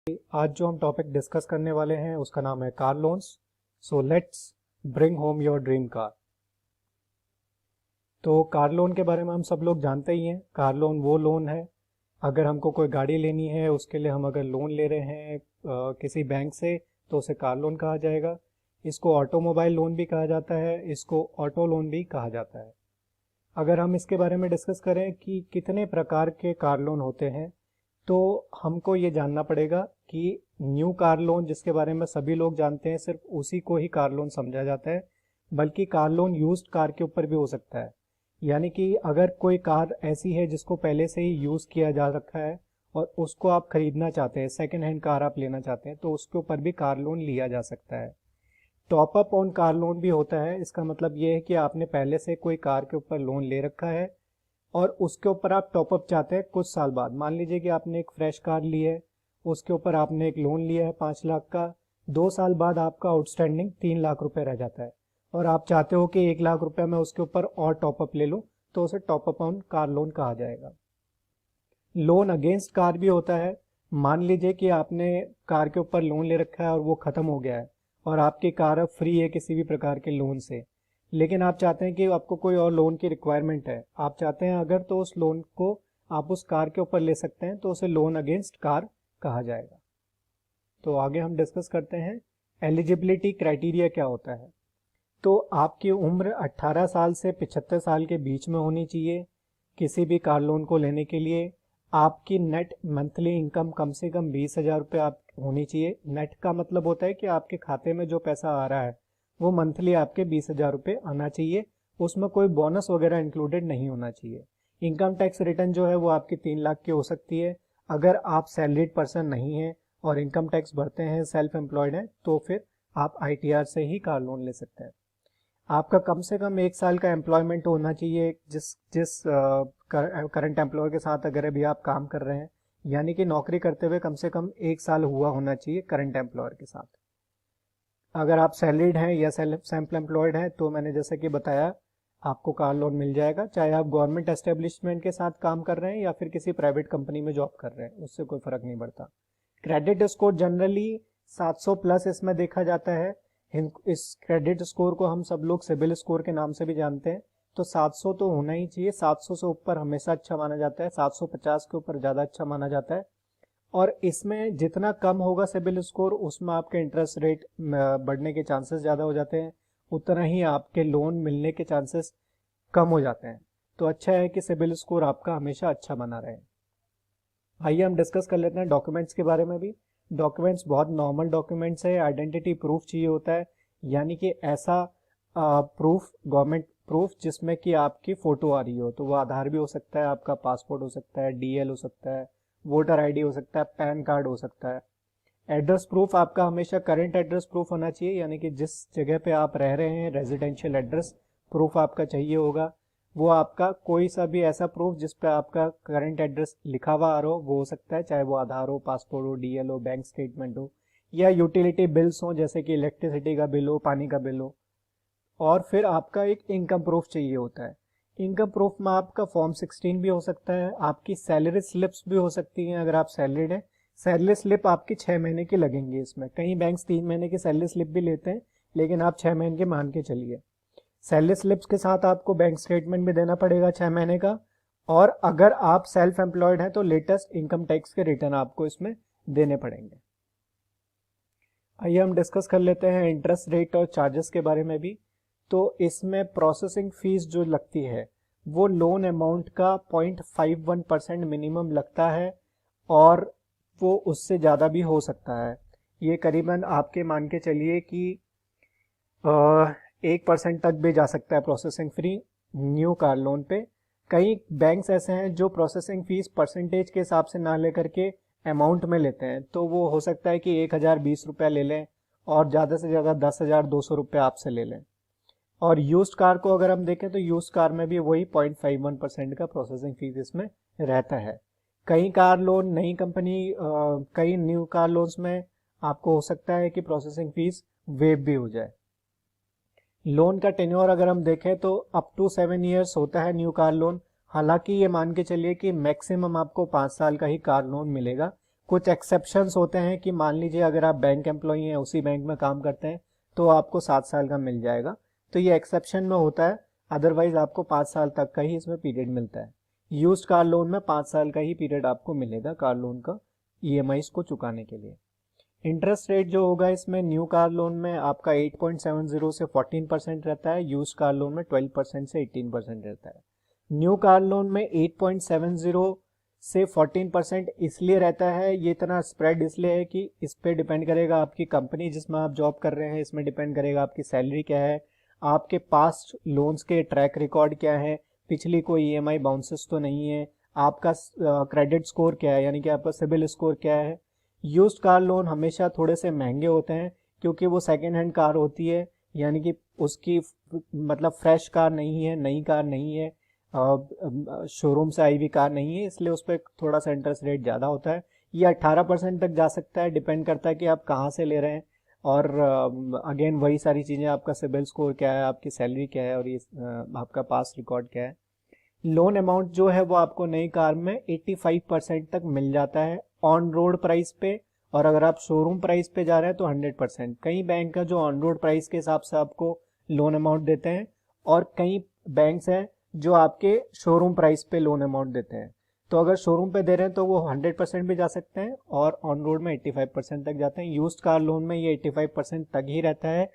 आज जो हम टॉपिक डिस्कस करने वाले हैं उसका नाम है car loans. So let's bring home your dream car. तो कार लोन के बारे में हम सब लोग जानते ही हैं। कार लोन वो लोन है, अगर हमको कोई गाड़ी लेनी है उसके लिए हम अगर लोन ले रहे हैं किसी बैंक से तो उसे कार लोन कहा जाएगा। इसको ऑटोमोबाइल लोन भी कहा जाता है, इसको ऑटो लोन भी कहा जाता है। अगर हम इसके बारे में डिस्कस करें कि कितने प्रकार के कार लोन होते हैं तो हमको ये जानना पड़ेगा कि न्यू कार लोन जिसके बारे में सभी लोग जानते हैं सिर्फ उसी को ही कार लोन समझा जाता है, बल्कि कार लोन यूज्ड कार के ऊपर भी हो सकता है। यानी कि अगर कोई कार ऐसी है जिसको पहले से ही यूज़ किया जा रखा है और उसको आप खरीदना चाहते हैं, सेकेंड हैंड कार आप लेना चाहते हैं, तो उसके ऊपर भी कार लोन लिया जा सकता है। Top up on car loan भी होता है। इसका मतलब ये है कि आपने पहले से कोई कार के ऊपर लोन ले रखा है और उसके ऊपर आप टॉपअप चाहते हैं कुछ साल बाद। मान लीजिए कि आपने एक फ्रेश कार ली है, उसके ऊपर आपने एक लोन लिया है 5 लाख का, 2 साल बाद आपका आउटस्टैंडिंग 3 लाख रुपए रह जाता है और आप चाहते हो कि 1 लाख रुपए मैं उसके ऊपर और टॉपअप ले लूँ, तो उसे टॉपअप ऑन कार लोन कहा जाएगा। लोन अगेंस्ट कार भी होता है। मान लीजिए कि आपने कार के ऊपर लोन ले रखा है और वो ख़त्म हो गया है और आपकी कार अब फ्री है किसी भी प्रकार के लोन से, लेकिन आप चाहते हैं कि आपको कोई और लोन की रिक्वायरमेंट है, आप चाहते हैं अगर तो उस लोन को आप उस कार के ऊपर ले सकते हैं, तो उसे लोन अगेंस्ट कार कहा जाएगा। तो आगे हम डिस्कस करते हैं एलिजिबिलिटी क्राइटेरिया क्या होता है। तो आपकी उम्र 18 साल से 75 साल के बीच में होनी चाहिए किसी भी कार लोन को लेने के लिए। आपकी नेट मंथली इनकम कम से कम 20,000 रुपये आप होनी चाहिए। नेट का मतलब होता है कि आपके खाते में जो पैसा आ रहा है वो मंथली आपके 20,000 रुपये आना चाहिए, उसमें कोई बोनस वगैरह इंक्लूडेड नहीं होना चाहिए। इनकम टैक्स रिटर्न जो है वो आपकी 3 लाख की हो सकती है। अगर आप सैलरीड पर्सन नहीं हैं और इनकम टैक्स भरते हैं, सेल्फ एम्प्लॉयड हैं, तो फिर आप ITR से ही कार लोन ले सकते हैं। आपका कम से कम 1 साल का एम्प्लॉयमेंट होना चाहिए जिस करंट एम्प्लॉयर के साथ अगर अभी आप काम कर रहे हैं, यानी कि नौकरी करते हुए कम से कम 1 साल हुआ होना चाहिए करंट एम्प्लॉयर के साथ। अगर आप सैलरीड हैं या सेल्फ एम्प्लॉयड हैं तो मैंने जैसे कि बताया आपको कार लोन मिल जाएगा, चाहे आप गवर्नमेंट एस्टेब्लिशमेंट के साथ काम कर रहे हैं या फिर किसी प्राइवेट कंपनी में जॉब कर रहे हैं, उससे कोई फर्क नहीं पड़ता। क्रेडिट स्कोर जनरली 700 प्लस इसमें देखा जाता है। इस क्रेडिट स्कोर को हम सब लोग सिबिल स्कोर के नाम से भी जानते हैं। तो 700 तो होना ही चाहिए, 700 से ऊपर हमेशा अच्छा माना जाता है, 750 के ऊपर ज़्यादा अच्छा माना जाता है। और इसमें जितना कम होगा सिबिल स्कोर उसमें आपके इंटरेस्ट रेट बढ़ने के चांसेस ज़्यादा हो जाते हैं, उतना ही आपके लोन मिलने के चांसेस कम हो जाते हैं। तो अच्छा है कि सिबिल स्कोर आपका हमेशा अच्छा बना रहे। आइए हम डिस्कस कर लेते हैं डॉक्यूमेंट्स के बारे में भी। डॉक्यूमेंट्स बहुत नॉर्मल डॉक्यूमेंट्स है। आइडेंटिटी प्रूफ चाहिए होता है, यानी कि ऐसा प्रूफ, गवर्नमेंट प्रूफ जिसमें कि आपकी फ़ोटो आ रही हो, तो वो आधार भी हो सकता है, आपका पासपोर्ट हो सकता है, DL हो सकता है, वोटर ID हो सकता है, पैन कार्ड हो सकता है। एड्रेस प्रूफ आपका हमेशा करंट एड्रेस प्रूफ होना चाहिए, यानी कि जिस जगह पे आप रह रहे हैं रेजिडेंशियल एड्रेस प्रूफ आपका चाहिए होगा। वो आपका कोई सा भी ऐसा प्रूफ जिस पे आपका करंट एड्रेस लिखा हुआ आ रहा हो वो हो सकता है, चाहे वो आधार हो, पासपोर्ट हो, DL हो, बैंक स्टेटमेंट हो, या यूटिलिटी बिल्स हो जैसे कि इलेक्ट्रिसिटी का बिल हो, पानी का बिल हो। और फिर आपका एक इनकम प्रूफ चाहिए होता है। इनकम प्रूफ में आपका फॉर्म 16 भी हो सकता है, आपकी सैलरी स्लिप्स भी हो सकती हैं अगर आप सैलरीड हैं। सैलरी स्लिप आपकी 6 महीने की लगेंगी इसमें। कई बैंक्स 3 महीने की सैलरी स्लिप भी लेते हैं, लेकिन आप 6 महीने के मान के चलिए। सैलरी स्लिप्स के साथ आपको बैंक स्टेटमेंट भी देना पड़ेगा 6 महीने का, और अगर आप सेल्फ एम्प्लॉयड हैं तो लेटेस्ट इनकम टैक्स के रिटर्न आपको इसमें देने पड़ेंगे। आइए हम डिस्कस कर लेते हैं इंटरेस्ट रेट और चार्जेस के बारे में भी। तो इसमें प्रोसेसिंग फीस जो लगती है वो लोन अमाउंट का 0.51% मिनिमम लगता है, और वो उससे ज़्यादा भी हो सकता है। ये करीबन आपके मान के चलिए कि 1% तक भी जा सकता है processing free new car loan पे। कई बैंक्स ऐसे हैं जो प्रोसेसिंग फीस परसेंटेज के हिसाब से ना लेकर के अमाउंट में लेते हैं, तो वो हो सकता है कि 1,020 रुपया ले लें और ज़्यादा से ज़्यादा 10,200 रुपये आपसे ले लें। और यूज्ड कार को अगर हम देखें तो यूज्ड कार में भी वही 0.51% का प्रोसेसिंग फीस इसमें रहता है। कई कार लोन नई कंपनी कई न्यू कार लोन्स में आपको हो सकता है कि प्रोसेसिंग फीस वेव भी हो जाए। लोन का टेन्योर अगर हम देखें तो अप टू 7 ईयर्स होता है न्यू कार लोन। हालांकि ये मान के चलिए कि मैक्सिमम आपको 5 साल का ही कार लोन मिलेगा, कुछ एक्सेप्शंस होते हैं कि मान लीजिए अगर आप बैंक एम्प्लॉई हैं, उसी बैंक में काम करते हैं, तो आपको 7 साल का मिल जाएगा, तो ये एक्सेप्शन में होता है। अदरवाइज आपको 5 साल तक का ही इसमें पीरियड मिलता है। यूज्ड कार लोन में 5 साल का ही पीरियड आपको मिलेगा कार लोन का ईएमआईज को चुकाने के लिए। इंटरेस्ट रेट जो होगा इसमें न्यू कार लोन में आपका 8.70 से 14% रहता है, यूज्ड कार लोन में 12% से 18% रहता है। न्यू कार लोन में 8.70 से 14% इसलिए रहता है, ये इतना स्प्रेड इसलिए है कि इस पे डिपेंड करेगा आपकी कंपनी जिसमें आप जॉब कर रहे हैं, इसमें डिपेंड करेगा आपकी सैलरी क्या है, आपके पास्ट लोन्स के ट्रैक रिकॉर्ड क्या है, पिछली कोई ईएमआई बाउंसेस तो नहीं है, आपका क्रेडिट स्कोर क्या है, यानी कि आपका सिबिल स्कोर क्या है। यूज्ड कार लोन हमेशा थोड़े से महंगे होते हैं क्योंकि वो सेकेंड हैंड कार होती है, यानी कि उसकी मतलब फ्रेश कार नहीं है, नई कार नहीं है, शोरूम से आई हुई कार नहीं है, इसलिए उस पर थोड़ा सा इंटरेस्ट रेट ज़्यादा होता है। ये 18% तक जा सकता है, डिपेंड करता है कि आप कहाँ से ले रहे हैं। और अगेन वही सारी चीज़ें, आपका सिबिल स्कोर क्या है, आपकी सैलरी क्या है, और ये आपका पास रिकॉर्ड क्या है। लोन अमाउंट जो है वो आपको नई कार में 85% तक मिल जाता है ऑन रोड प्राइस पे, और अगर आप शोरूम प्राइस पे जा रहे हैं तो 100%। कई बैंक है जो ऑन रोड प्राइस के हिसाब से आपको लोन अमाउंट देते हैं, और कई बैंक्स हैं जो आपके शोरूम प्राइस पे लोन अमाउंट देते हैं। तो अगर शोरूम पे दे रहे हैं तो वो 100% भी जा सकते हैं, और ऑन रोड में 85% तक जाते हैं। यूज्ड कार लोन में ये 85% तक ही रहता है।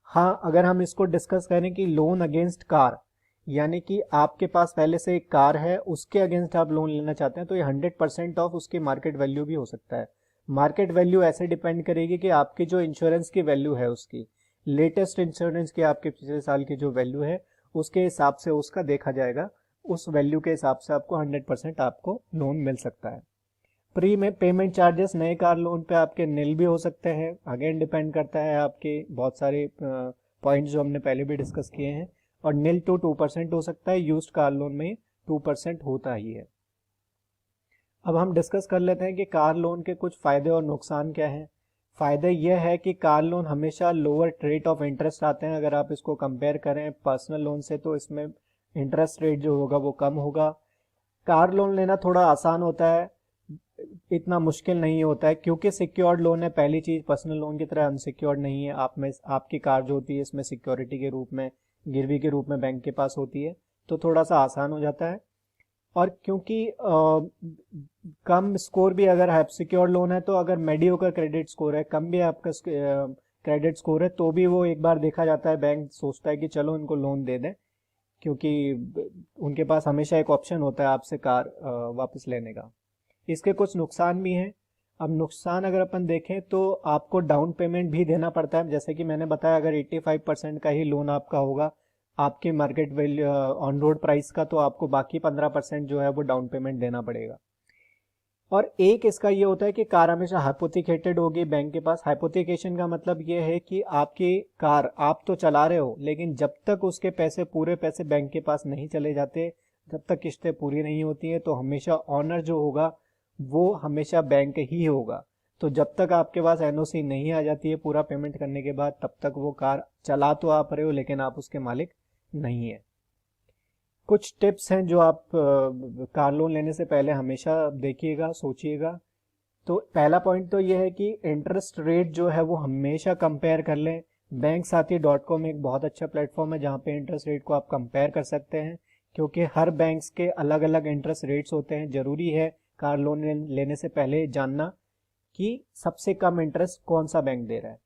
हाँ, अगर हम इसको डिस्कस करें कि लोन अगेंस्ट कार, यानी कि आपके पास पहले से एक कार है, उसके अगेंस्ट आप लोन लेना चाहते हैं, तो ये 100% ऑफ उसकी मार्केट वैल्यू भी हो सकता है। मार्केट वैल्यू ऐसे डिपेंड करेगी कि आपकी जो इंश्योरेंस की वैल्यू है, उसकी लेटेस्ट इंश्योरेंस की आपके पिछले साल की जो वैल्यू है उसके हिसाब से उसका देखा जाएगा, उस वैल्यू के हिसाब से आपको 100% आपको लोन मिल सकता है। प्री में पेमेंट चार्जेस नए कार लोन पे आपके नील भी हो सकते हैं, अगेन डिपेंड करता है आपके बहुत सारे पॉइंट्स जो हमने पहले भी डिस्कस किए हैं, और नील टू 2% हो सकता है। यूज्ड कार लोन में 2% होता ही है। अब हम डिस्कस कर लेते हैं कि कार लोन के कुछ फ़ायदे और नुकसान क्या हैं। फ़ायदे यह है कि कार लोन हमेशा लोअर रेट ऑफ इंटरेस्ट आते हैं। अगर आप इसको कंपेयर करें पर्सनल लोन से तो इसमें इंटरेस्ट रेट जो होगा वो कम होगा। कार लोन लेना थोड़ा आसान होता है, इतना मुश्किल नहीं होता है, क्योंकि सिक्योर्ड लोन है। पहली चीज़, पर्सनल लोन की तरह अनसिक्योर्ड नहीं है। आप में आपकी कार जो होती है इसमें सिक्योरिटी के रूप में, गिरवी के रूप में बैंक के पास होती है, तो थोड़ा सा आसान हो जाता है। और क्योंकि कम स्कोर भी, अगर है सिक्योर लोन है तो अगर मेडियोकर क्रेडिट स्कोर है, कम भी आपका क्रेडिट स्कोर है, तो भी वो एक बार देखा जाता है, बैंक सोचता है कि चलो इनको लोन दे दें, क्योंकि उनके पास हमेशा एक ऑप्शन होता है आपसे कार वापस लेने का। इसके कुछ नुकसान भी हैं। अब नुकसान अगर अपन देखें तो आपको डाउन पेमेंट भी देना पड़ता है। जैसे कि मैंने बताया, अगर 85% का ही लोन आपका होगा आपके market value on road price का, तो आपको बाकी 15% जो है वो डाउन पेमेंट देना पड़ेगा। और एक इसका ये होता है कि कार हमेशा हाइपोथिकेटेड होगी बैंक के पास। हाइपोथिकेशन का मतलब ये है कि आपकी कार आप तो चला रहे हो, लेकिन जब तक उसके पैसे, पूरे पैसे बैंक के पास नहीं चले जाते, जब तक किस्तें पूरी नहीं होती हैं, तो हमेशा ऑनर जो होगा वो हमेशा बैंक ही होगा। तो जब तक आपके पास एनओसी नहीं आ जाती है पूरा पेमेंट करने के बाद, तब तक वो कार चला तो आप रहे हो, लेकिन आप उसके मालिक नहीं है। कुछ टिप्स हैं जो आप कार लोन लेने से पहले हमेशा देखिएगा, सोचिएगा। तो पहला पॉइंट तो ये है कि इंटरेस्ट रेट जो है वो हमेशा कंपेयर कर लें। banksathi.com एक बहुत अच्छा प्लेटफॉर्म है जहाँ पे इंटरेस्ट रेट को आप कंपेयर कर सकते हैं, क्योंकि हर बैंक्स के अलग अलग इंटरेस्ट रेट्स होते हैं। ज़रूरी है कार लोन लेने से पहले जानना कि सबसे कम इंटरेस्ट कौन सा बैंक दे रहा है।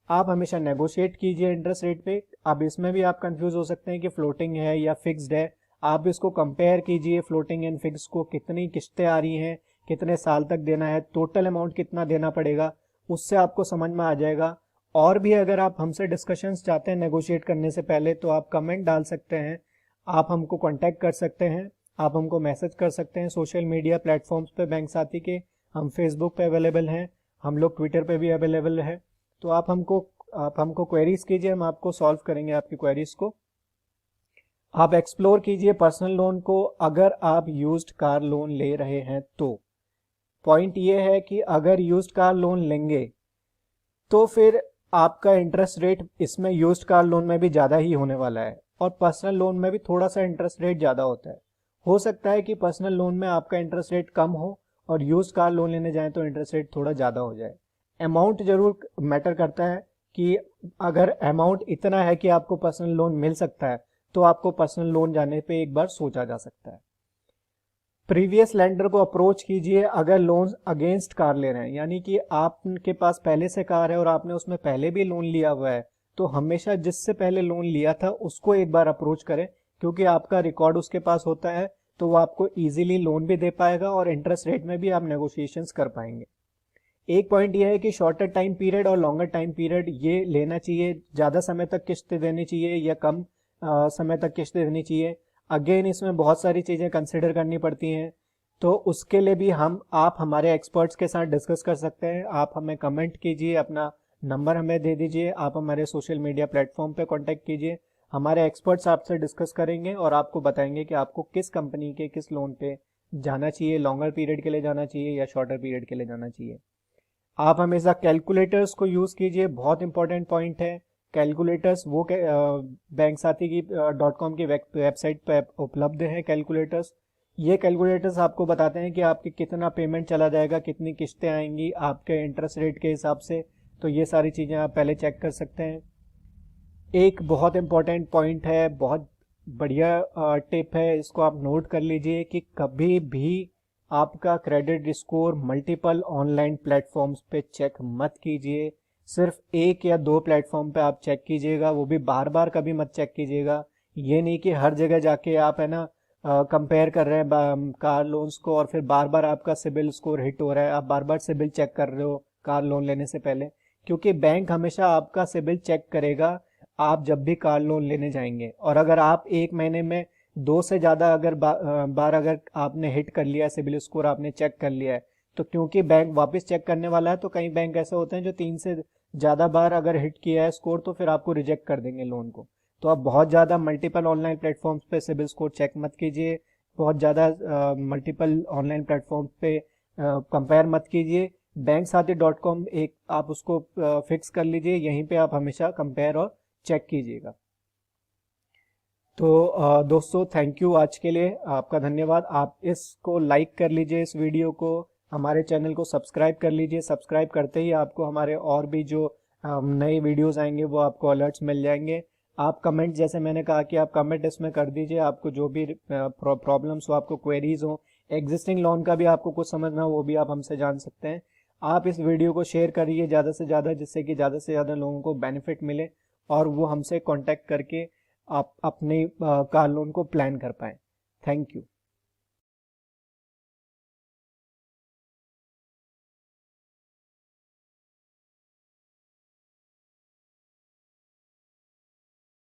आप हमेशा नेगोशिएट कीजिए इंटरेस्ट रेट पे। अब इसमें भी आप कंफ्यूज हो सकते हैं कि फ्लोटिंग है या फिक्स्ड है। आप इसको कंपेयर कीजिए, फ्लोटिंग एंड फिक्स को, कितनी किस्तें आ रही हैं, कितने साल तक देना है, टोटल अमाउंट कितना देना पड़ेगा, उससे आपको समझ में आ जाएगा। और भी अगर आप हमसे डिस्कशंस चाहते हैं नेगोशिएट करने से पहले, तो आप कमेंट डाल सकते हैं, आप हमको कॉन्टैक्ट कर सकते हैं, आप हमको मैसेज कर सकते हैं सोशल मीडिया प्लेटफॉर्म्स पे बैंक साथी के। हम फेसबुक पे अवेलेबल हैं, हम लोग ट्विटर पे भी अवेलेबल है। तो आप हमको क्वेरीज कीजिए, हम आपको सॉल्व करेंगे आपकी क्वेरीज को। आप एक्सप्लोर कीजिए पर्सनल लोन को अगर आप यूज्ड कार लोन ले रहे हैं तो। पॉइंट ये है कि अगर यूज्ड कार लोन लेंगे तो फिर आपका इंटरेस्ट रेट इसमें यूज्ड कार लोन में भी ज़्यादा ही होने वाला है, और पर्सनल लोन में भी थोड़ा सा इंटरेस्ट रेट ज़्यादा होता है। हो सकता है कि पर्सनल लोन में आपका इंटरेस्ट रेट कम हो और यूज्ड कार लोन लेने जाएं तो इंटरेस्ट रेट थोड़ा ज़्यादा हो जाए। अमाउंट जरूर मैटर करता है कि अगर अमाउंट इतना है कि आपको पर्सनल लोन मिल सकता है तो आपको पर्सनल लोन जाने पे एक बार सोचा जा सकता है। प्रीवियस लेंडर को अप्रोच कीजिए अगर लोन अगेंस्ट कार ले रहे हैं, यानी कि आपके पास पहले से कार है और आपने उसमें पहले भी लोन लिया हुआ है, तो हमेशा जिससे पहले लोन लिया था उसको एक बार अप्रोच करें, क्योंकि आपका रिकॉर्ड उसके पास होता है तो वो आपको इजीली लोन भी दे पाएगा और इंटरेस्ट रेट में भी आप नेगोशिएशंस कर पाएंगे। एक पॉइंट ये है कि शॉर्टर टाइम पीरियड और लॉन्गर टाइम पीरियड ये लेना चाहिए, ज़्यादा समय तक किस्त देनी चाहिए या कम समय तक किस्त देनी चाहिए। अगेन इसमें बहुत सारी चीज़ें कंसिडर करनी पड़ती हैं, तो उसके लिए भी आप हमारे एक्सपर्ट्स के साथ डिस्कस कर सकते हैं। आप हमें कमेंट कीजिए, अपना नंबर हमें दे दीजिए, आप हमारे सोशल मीडिया प्लेटफॉर्म पे कांटेक्ट कीजिए। हमारे एक्सपर्ट्स आपसे डिस्कस करेंगे और आपको बताएंगे कि आपको किस कंपनी के किस लोन पे जाना चाहिए, लॉन्गर पीरियड के लिए जाना चाहिए या शॉर्टर पीरियड के लिए जाना चाहिए। आप हमेशा कैलकुलेटर्स को यूज़ कीजिए, बहुत इंपॉर्टेंट पॉइंट है। कैलकुलेटर्स वो बैंक साथी की .com की वेबसाइट पर उपलब्ध है कैलकुलेटर्स। ये कैलकुलेटर्स आपको बताते हैं कि आपके कितना पेमेंट चला जाएगा, कितनी किस्तें आएंगी आपके इंटरेस्ट रेट के हिसाब से, तो ये सारी चीज़ें आप पहले चेक कर सकते हैं। एक बहुत इंपॉर्टेंट पॉइंट है, बहुत बढ़िया टिप है, इसको आप नोट कर लीजिए कि कभी भी आपका credit score multiple online platforms पे चेक मत कीजिए। सिर्फ एक या दो प्लेटफॉर्म पे आप चेक कीजिएगा, वो भी बार बार कभी मत चेक कीजिएगा। ये नहीं कि हर जगह जाके आप है ना कंपेयर कर रहे हैं कार लोन्स को और फिर बार बार आपका सिबिल स्कोर हिट हो रहा है, आप बार बार सिबिल चेक कर रहे हो कार लोन लेने से पहले, क्योंकि बैंक हमेशा आपका सिबिल चेक करेगा आप जब भी कार लोन लेने जाएंगे। और अगर आप एक महीने में दो से ज़्यादा अगर बार अगर आपने हिट कर लिया है, सिबिल स्कोर आपने चेक कर लिया है, तो क्योंकि बैंक वापस चेक करने वाला है, तो कई बैंक ऐसे होते हैं जो 3 से ज़्यादा बार अगर हिट किया है स्कोर तो फिर आपको रिजेक्ट कर देंगे लोन को। तो आप बहुत ज़्यादा मल्टीपल ऑनलाइन प्लेटफॉर्म्स पे सिबिल स्कोर चेक मत कीजिए, बहुत ज़्यादा मल्टीपल ऑनलाइन प्लेटफॉर्म्स पे कंपेयर मत कीजिए। बैंक साथी .com एक आप उसको फिक्स कर लीजिए, यहीं पे आप हमेशा कंपेयर और चेक कीजिएगा। तो दोस्तों थैंक यू, आज के लिए आपका धन्यवाद। आप इसको लाइक कर लीजिए, इस वीडियो को, हमारे चैनल को सब्सक्राइब कर लीजिए। सब्सक्राइब करते ही आपको हमारे और भी जो नए वीडियोस आएंगे वो आपको अलर्ट्स मिल जाएंगे। आप कमेंट, जैसे मैंने कहा कि आप कमेंट इसमें कर दीजिए, आपको जो भी प्रॉब्लम्स हो, आपको क्वेरीज हो, एग्जिस्टिंग लोन का भी आपको कुछ समझना हो वो भी आप हमसे जान सकते हैं। आप इस वीडियो को शेयर करिए ज़्यादा से ज़्यादा, जिससे कि ज़्यादा से ज़्यादा लोगों को बेनिफिट मिले और वो हमसे कांटेक्ट करके आप अपने कार लोन को प्लान कर पाएँ। Thank you.